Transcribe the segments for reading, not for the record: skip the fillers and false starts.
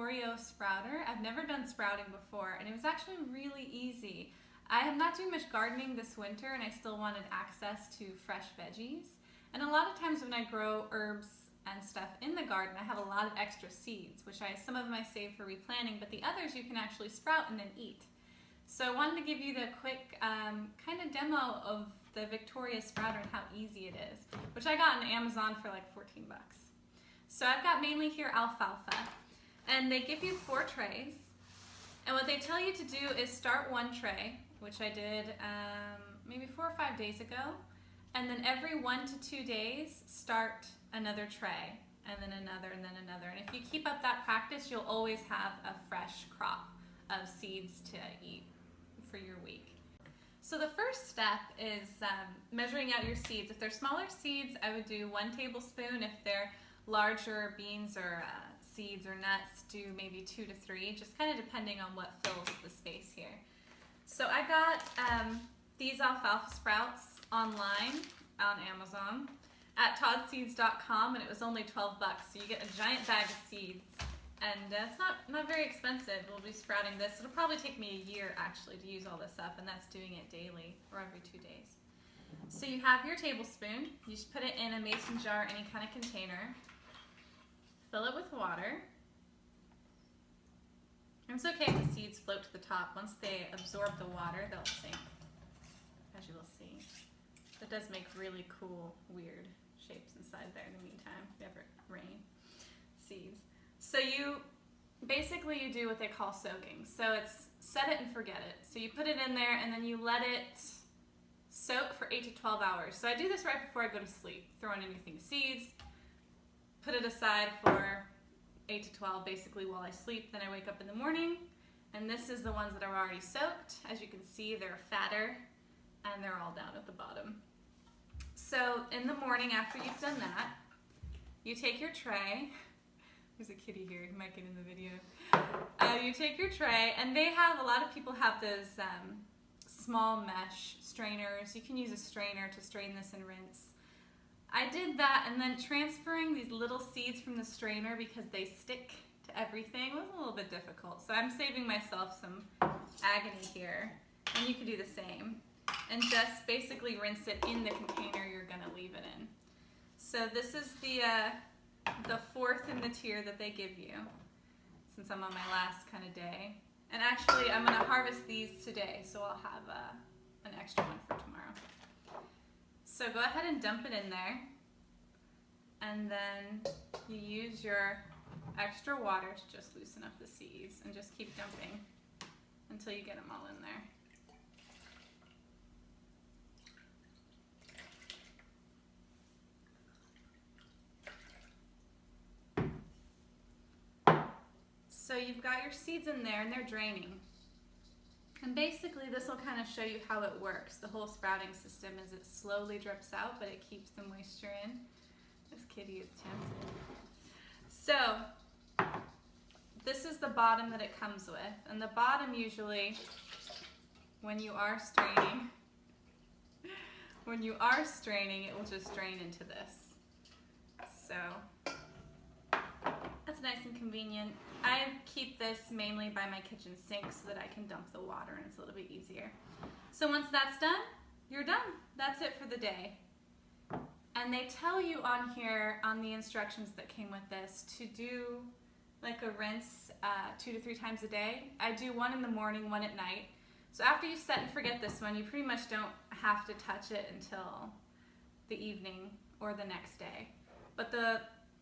Oreo sprouter. I've never done sprouting before, and it was actually really easy. I am not doing much gardening this winter, and I still wanted access to fresh veggies. And a lot of times when I grow herbs and stuff in the garden, I have a lot of extra seeds, which some of them I save for replanting, but the others you can actually sprout and then eat. So I wanted to give you the quick kind of demo of the Victoria sprouter and how easy it is, which I got on Amazon for like 14 bucks. So I've got mainly here alfalfa, and they give you 4 trays, and what they tell you to do is start one tray, which I did maybe 4 or 5 days ago, and then every 1 to 2 days start another tray, and then another, and then another. And if you keep up that practice, you'll always have a fresh crop of seeds to eat for your week. So the first step is measuring out your seeds. If they're smaller seeds, I would do 1 tablespoon. If they're larger beans or seeds or nuts, do maybe 2 to 3, just kind of depending on what fills the space here. So I got these alfalfa sprouts online on Amazon at toddseeds.com, and it was only 12 bucks. So you get a giant bag of seeds, and it's not very expensive. We'll be sprouting this. It'll probably take me a year actually to use all this up, and that's doing it daily or every 2 days. So you have your tablespoon. You just put it in a mason jar, any kind of container. Fill it with water. And it's okay if the seeds float to the top. Once they absorb the water, they'll sink, as you will see. It does make really cool, weird shapes inside there in the meantime, if you ever rain seeds. So you do what they call soaking. So it's set it and forget it. So you put it in there and then you let it soak for 8 to 12 hours. So I do this right before I go to sleep. Throw in anything seeds, put it aside for 8 to 12 basically while I sleep. Then I wake up in the morning, and this is the ones that are already soaked. As you can see, they're fatter and they're all down at the bottom. So in the morning after you've done that, you take your tray. There's a kitty here, you might get in the video. You take your tray, and a lot of people have those small mesh strainers. You can use a strainer to strain this and rinse. I did that, and then transferring these little seeds from the strainer because they stick to everything was a little bit difficult. So I'm saving myself some agony here, and you can do the same. And just basically rinse it in the container you're gonna leave it in. So this is the 4th in the tier that they give you, since I'm on my last kind of day. And actually, I'm gonna harvest these today, so I'll have an extra one for tomorrow. So go ahead and dump it in there, and then you use your extra water to just loosen up the seeds, and just keep dumping until you get them all in there. So you've got your seeds in there and they're draining. And basically this will kind of show you how it works. The whole sprouting system is it slowly drips out, but it keeps the moisture in. This kitty is tempted. So this is the bottom that it comes with. And the bottom usually, when you are straining, it will just drain into this. So that's nice and convenient. I keep this mainly by my kitchen sink so that I can dump the water and it's a little bit easier. So once that's done, you're done. That's it for the day. And they tell you on here, on the instructions that came with this, to do like a rinse 2 to 3 times a day. I do 1 in the morning, 1 at night. So after you set and forget this one, you pretty much don't have to touch it until the evening or the next day. But the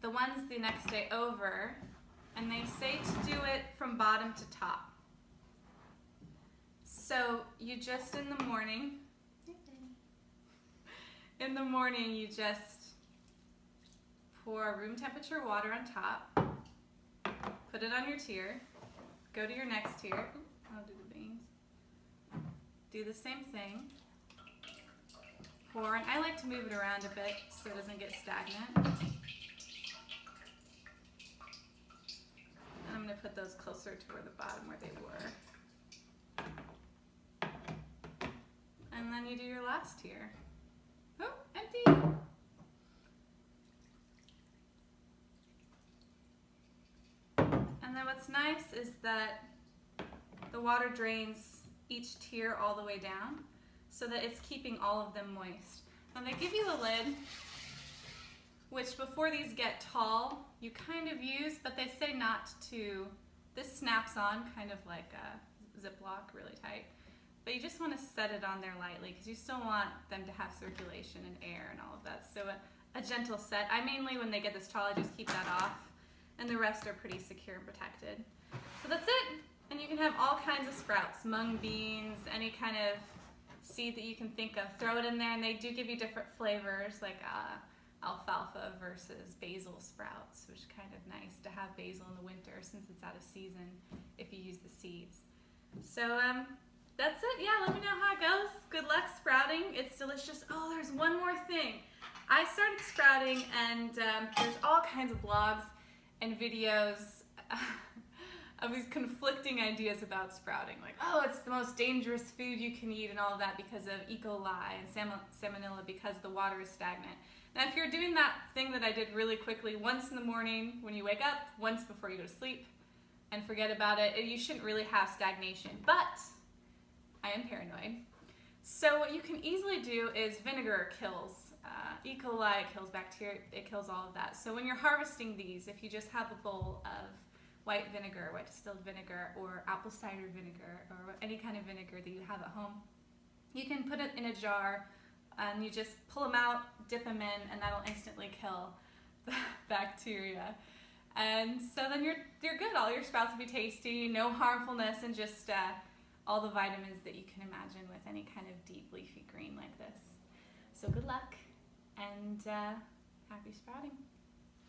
ones the next day over, and they say to do it from bottom to top. So you just in the morning, you just pour room temperature water on top, put it on your tier, go to your next tier. I'll do the beans. Do the same thing. Pour, and I like to move it around a bit so it doesn't get stagnant. I'm going to put those closer to where the bottom where they were. And then you do your last tier. Oh, empty! And then what's what's nice is that the water drains each tier all the way down so that it's keeping all of them moist. Now they give you a lid, which before these get tall, you kind of use, but they say not to. This snaps on kind of like a Ziploc, really tight. But you just want to set it on there lightly because you still want them to have circulation and air and all of that. So a gentle set. I mainly, when they get this tall, I just keep that off. And the rest are pretty secure and protected. So that's it. And you can have all kinds of sprouts, mung beans, any kind of seed that you can think of. Throw it in there, and they do give you different flavors, like alfalfa versus basil sprouts, which is kind of nice to have basil in the winter since it's out of season if you use the seeds. So that's it. Yeah, let me know how it goes. Good luck sprouting. It's delicious. Oh, there's one more thing. I started sprouting, and there's all kinds of blogs and videos of these conflicting ideas about sprouting. Like, oh, it's the most dangerous food you can eat and all of that because of E. coli and salmonella because the water is stagnant. Now, if you're doing that thing that I did really quickly, once in the morning when you wake up, once before you go to sleep, and forget about it, you shouldn't really have stagnation. But I am paranoid. So what you can easily do is vinegar kills E. coli, it kills bacteria, it kills all of that. So when you're harvesting these, if you just have a bowl of white vinegar, white distilled vinegar, or apple cider vinegar, or any kind of vinegar that you have at home, you can put it in a jar and you just pull them out, dip them in, and that'll instantly kill the bacteria. And so then you're good. All your sprouts will be tasty, no harmfulness, and just all the vitamins that you can imagine with any kind of deep leafy green like this. So good luck, and happy sprouting.